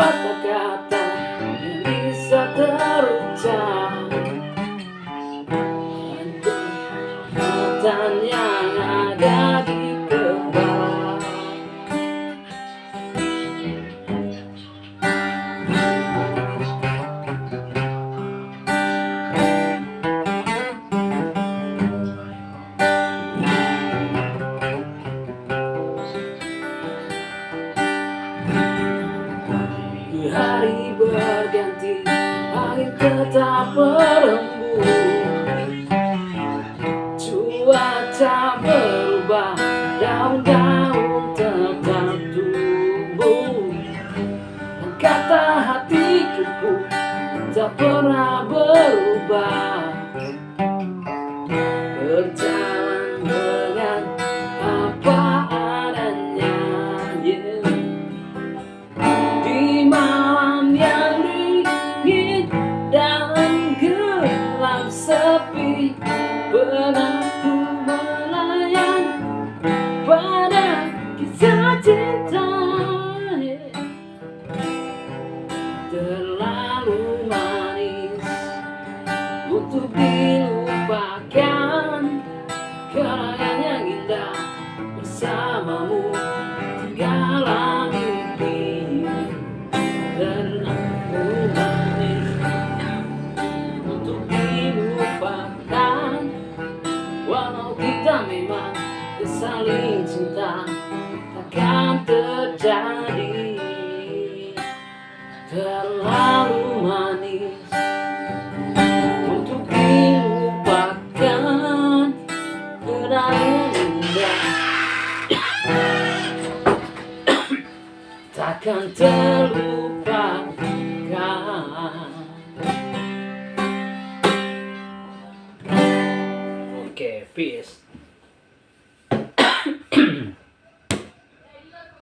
sepatah kata yang bisa terucap, dan yang ada di kepala. Hari berganti, angin tetap berembus, cuaca berubah, daun-daun tetap tumbuh, dan kata hatiku pun tak pernah berubah. Berjalan dengan apa adanya, yeah. Di malam yang dingin dan gelap sepi, pernah ku melayang pada kisah cinta, yeah. Terlalu manis untuk dilupakan, kenangan yang indah bersamamu, segala mimpi. Terlalu manis untuk dilupakan, walau kita memang saling cinta, takkan terjadi. Terlalu manis untuk dilupakan, kenangan indah takkan terlupakan. Oke, peace.